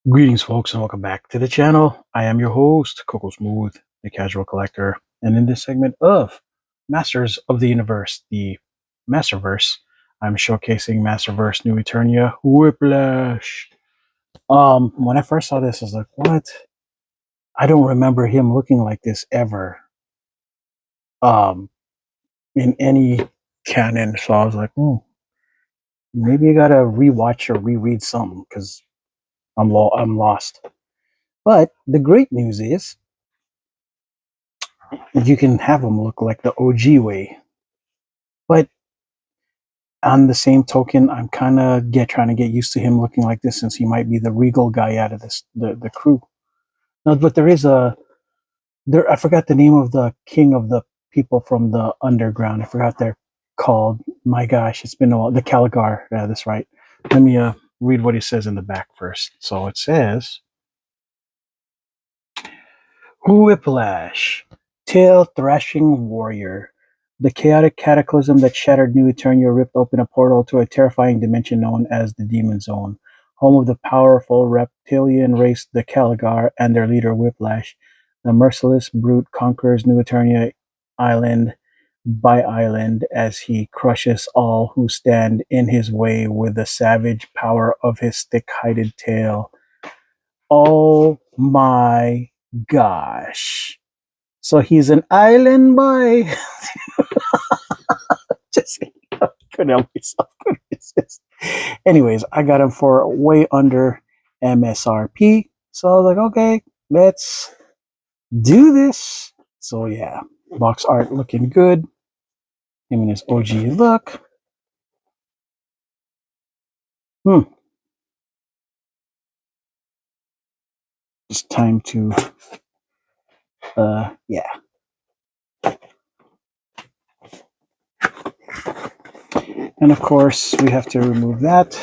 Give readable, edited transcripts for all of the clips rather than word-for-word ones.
Greetings, folks, and welcome back to the channel. I am your host, Coco Smooth, the Casual Collector, and in this segment of Masters of the Universe, the Masterverse, I'm showcasing Masterverse New Eternia Whiplash. When I first saw this, I was like, "What? I don't remember him looking like this ever." Um, in any canon, so I was like, maybe I gotta rewatch or reread something because I'm lost." But the great news is you can have him look like the OG way. But on the same token, I'm kind of trying to get used to him looking like this since he might be the regal guy out of the crew. No, but I forgot the name of the king of the people from the underground. I forgot they're called. My gosh, it's been a while. The Caligar. Yeah, that's right. Let me read what he says in the back first. So it says, Whiplash, tail thrashing warrior. The chaotic cataclysm that shattered New Eternia ripped open a portal to a terrifying dimension known as the Demon Zone, home of the powerful reptilian race, the Caligar, and their leader Whiplash. The merciless brute conquers New Eternia island by island as he crushes all who stand in his way with the savage power of his thick-hided tail. Oh my gosh. So he's an island boy. Just couldn't help myself. Anyways, I got him for way under MSRP. So I was like, okay, let's do this. So yeah, box art looking good. Him and his OG look. It's time to yeah. And of course we have to remove that.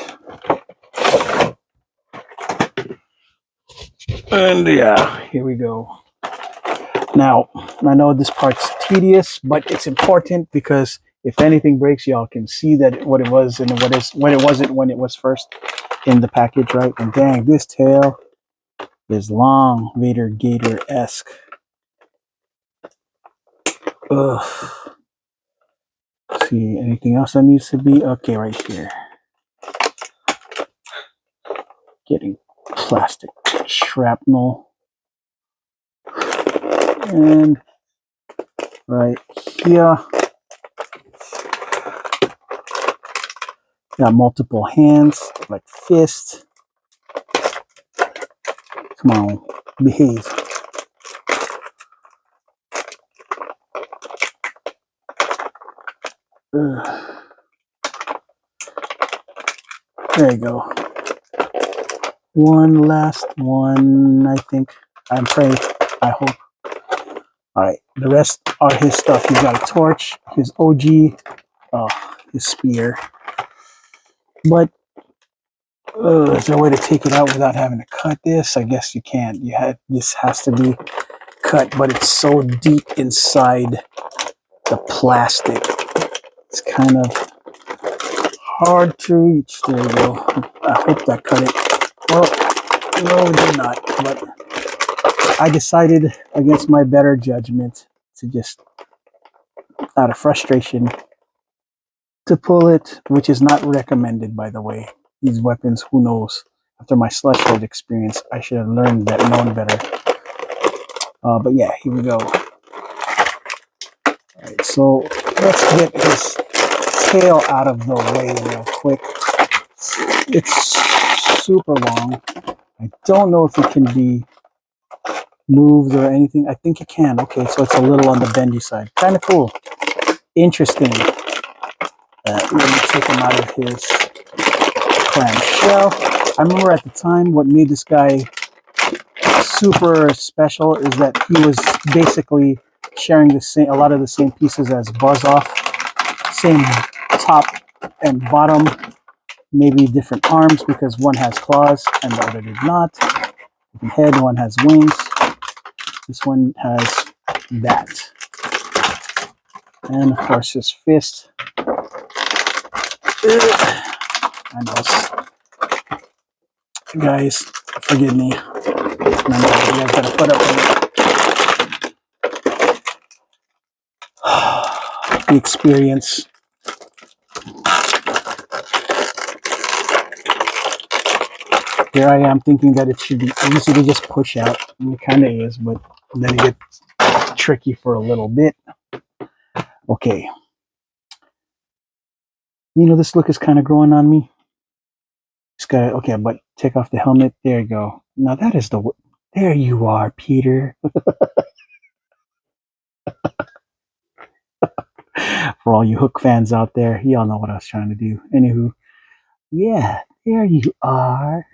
And yeah, here we go. Now, I know this part's tedious, but it's important because if anything breaks, y'all can see that what it was and what it wasn't when it was first in the package, right? And dang, this tail is long, Vader Gator-esque. Ugh. See, anything else that needs to be? Okay, right here. Getting plastic shrapnel. And right here. Got multiple hands, like fists. Come on, behave. Ugh. There you go. One last one, I think. I'm praying. I hope. All right. The rest are his stuff. He's got a torch, his OG, his spear. But is there a way to take it out without having to cut this? I guess you can't. This has to be cut, but it's so deep inside the plastic. It's kind of hard to reach. There we go. I hope that cut it. Well, no, it did not. But I decided against my better judgment to just, out of frustration, to pull it, which is not recommended, by the way. These weapons, who knows? After my Slushhold experience, I should have known better. But yeah, here we go. All right, so let's get his tail out of the way real quick. It's super long. I don't know if it can be moved or anything. I think it can. Okay, so it's a little on the bendy side. Kind of cool. Interesting. Let me take him out of his clamshell. I remember at the time what made this guy super special is that he was basically sharing a lot of the same pieces as Buzz-Off. Same top and bottom, maybe different arms because one has claws and the other did not. Different head, one has wings. This one has that. And of course his fist. I know. Guys, Forgive me. Remember, you guys gotta put up with the experience. Here I am thinking that it should be easy to just push out, and it kind of is, but then it gets tricky for a little bit. Okay. You know, this look is kind of growing on me. Just gotta, okay, but take off the helmet. There you go. Now that is the, there you are, Peter. For all you Hook fans out there, y'all know what I was trying to do. Anywho, yeah, there you are.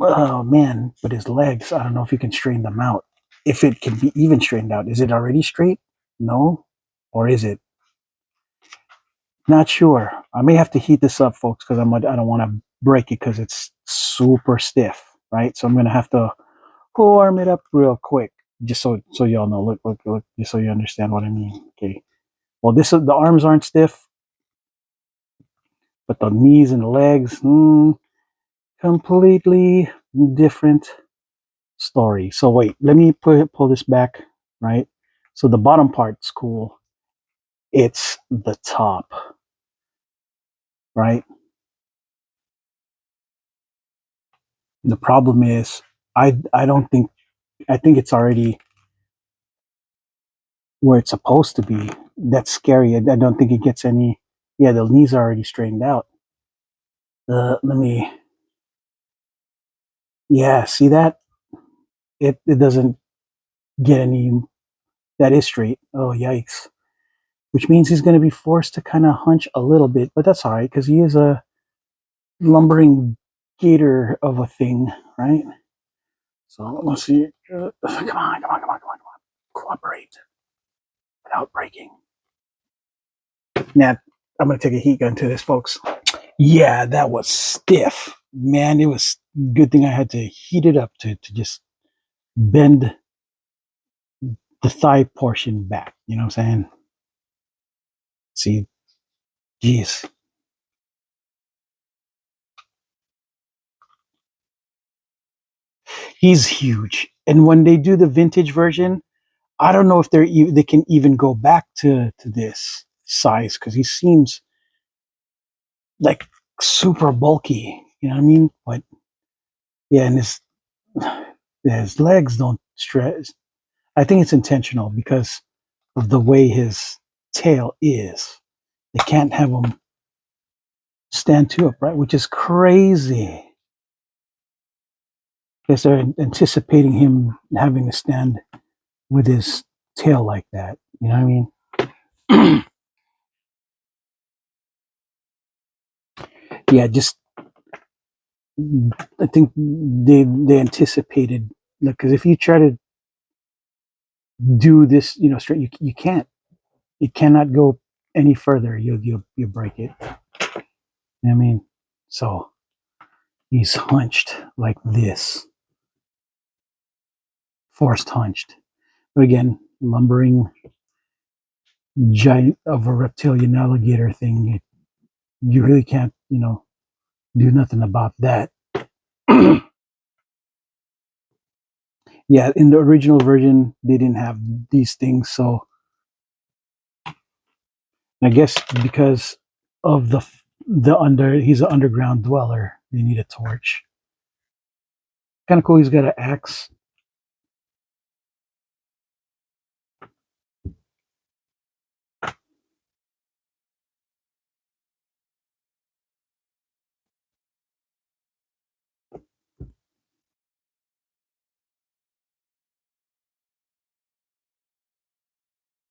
Oh man, but his legs, I don't know if you can straighten them out. If it can be even straightened out. Is it already straight? No? Or is it? Not sure. I may have to heat this up, folks, because I don't want to break it because it's super stiff, right? So I'm gonna have to warm it up real quick, just so y'all know. Look, just so you understand what I mean. Okay. Well, this is the arms aren't stiff, but the knees and the legs, completely different story. So wait, let me pull this back, right? So the bottom part's cool. It's the top, right? The problem is I don't think, I think it's already where it's supposed to be. That's scary. I don't think it gets any. Yeah, the knees are already straightened out. Let me. Yeah, see that? It doesn't get any. That is straight. Oh yikes! Which means he's going to be forced to kind of hunch a little bit, but that's all right because he is a lumbering gator of a thing, right? So let's see. Come on. Cooperate without breaking. Now, I'm going to take a heat gun to this, folks. Yeah, that was stiff. Man, it was good thing I had to heat it up to just bend the thigh portion back. You know what I'm saying? See, geez. He's huge. And when they do the vintage version, I don't know if they can even go back to this size because he seems like super bulky. You know what I mean? But yeah, and his legs don't stretch. I think it's intentional because of the way his tail is. They can't have him stand too upright, which is crazy. Because they're anticipating him having to stand with his tail like that. You know what I mean? Yeah, just I think they anticipated, because if you try to do this, straight, you can't. It cannot go any further. You'll break it. You know what I mean? So he's hunched like this, forced hunched. But again, lumbering giant of a reptilian alligator thing. You really can't, do nothing about that. Yeah, in the original version, they didn't have these things, so I guess because of he's an underground dweller, they need a torch. Kind of cool. He's got an axe.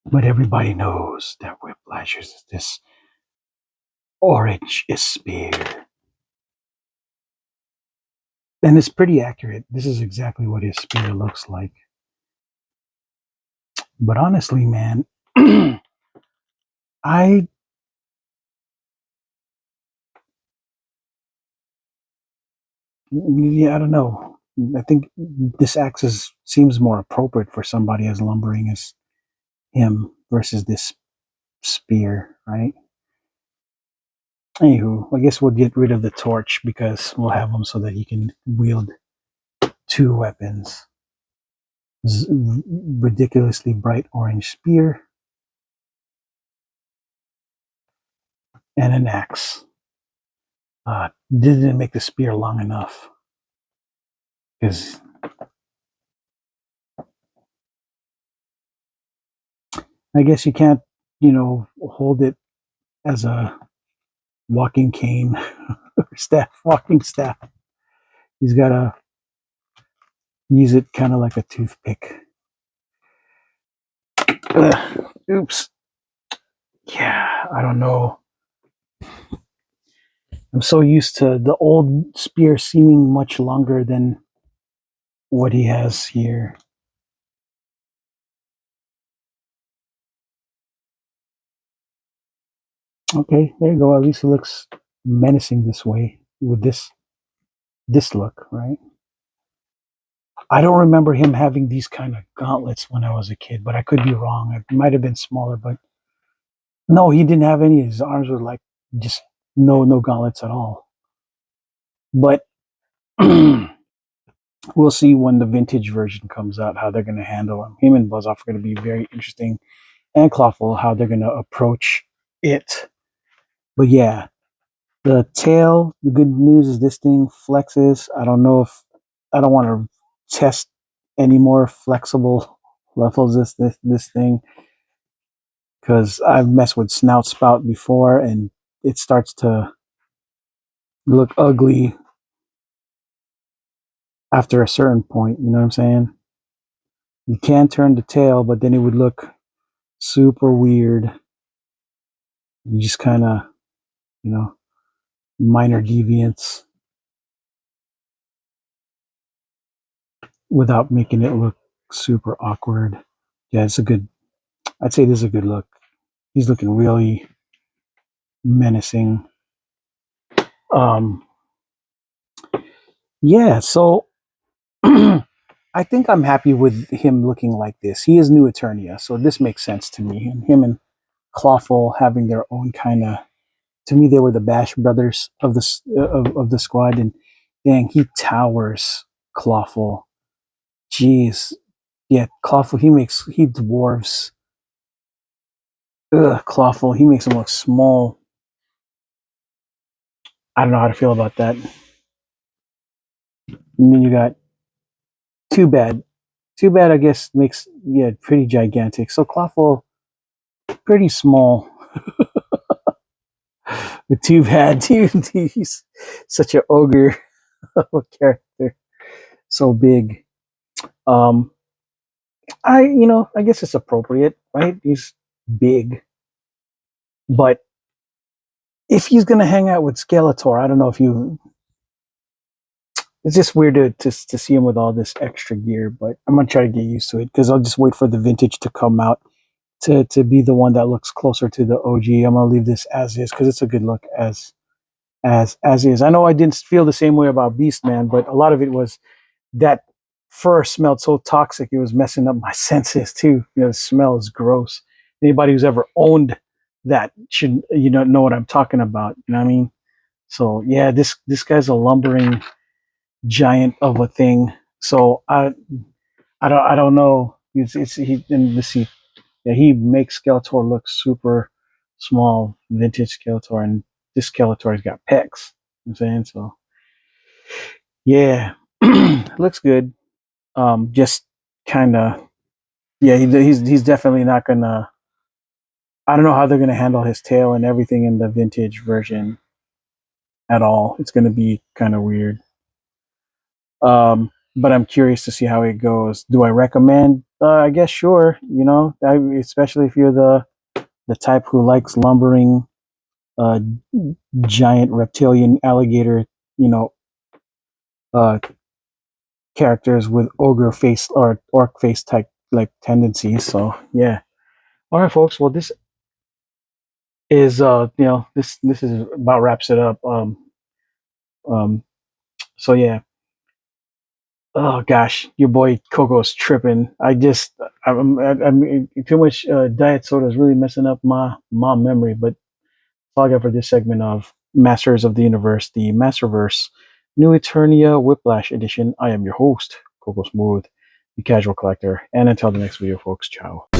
But everybody knows that Whiplash is this orange spear. And it's pretty accurate. This is exactly what his spear looks like. But honestly, man, I I don't know. I think this axe seems more appropriate for somebody as lumbering as him versus this spear, right? Anywho, I guess we'll get rid of the torch because we'll have him so that he can wield two weapons. Ridiculously bright orange spear and an axe. Didn't make the spear long enough because I guess you can't, hold it as a walking cane or walking staff. He's got to use it kind of like a toothpick. Oops. Yeah, I don't know. I'm so used to the old spear seeming much longer than what he has here. Okay, there you go. At least it looks menacing this way with this look, right? I don't remember him having these kind of gauntlets when I was a kid, but I could be wrong. It might have been smaller, but no, he didn't have any. His arms were like just no gauntlets at all. But we'll see when the vintage version comes out how they're going to handle him. Him and Buzzoff are going to be very interesting, and Clawful how they're going to approach it. But yeah, the tail. The good news is this thing flexes. I don't know if I don't want to test any more flexible levels this thing because I've messed with Snout Spout before and it starts to look ugly after a certain point. You know what I'm saying? You can turn the tail, but then it would look super weird. You just kind of, minor deviance without making it look super awkward. Yeah, I'd say this is a good look. He's looking really menacing. Um, yeah, so I think I'm happy with him looking like this. He is new Eternia, so this makes sense to me. And him and Clawful having their own kind of, to me, they were the Bash brothers of the squad. And dang, he towers Clawful. Jeez, yeah, Clawful. He dwarves. Clawful. He makes him look small. I don't know how to feel about that. And then you got Too Bad. Too Bad, I guess, makes pretty gigantic. So Clawful, pretty small. But Too Bad, dude, he's such an ogre of a character, so big. Um, I guess it's appropriate, right? He's big, but if he's gonna hang out with Skeletor, I don't know if you. It's just weird to see him with all this extra gear, but I'm gonna try to get used to it because I'll just wait for the vintage to come out to be the one that looks closer to the OG. I'm gonna leave this as is because it's a good look as is. I know I didn't feel the same way about Beastman, but a lot of it was that fur smelled so toxic it was messing up my senses too. The smell is gross. Anybody who's ever owned that should know what I'm talking about. You know what I mean? So yeah, this guy's a lumbering giant of a thing. So I don't know. He and let's see. Yeah, he makes Skeletor look super small, vintage Skeletor, and this Skeletor's got pecs. You know what I'm saying so. Yeah, looks good. Just kind of. Yeah, he's definitely not gonna. I don't know how they're gonna handle his tail and everything in the vintage version at all. It's gonna be kind of weird. But I'm curious to see how it goes. Do I recommend? I guess sure. Especially if you're the type who likes lumbering, uh, giant reptilian alligator, you know, uh, characters with ogre face or orc face type like tendencies. So yeah. All right, folks. Well, this is this is about wraps it up. Um. So yeah. Oh gosh, your boy Coco's tripping. I'm too much diet soda is really messing up my memory. But that's all I got for this segment of Masters of the Universe, the Masterverse, New Eternia Whiplash Edition. I am your host, Coco Smooth, the Casual Collector. And until the next video, folks, ciao.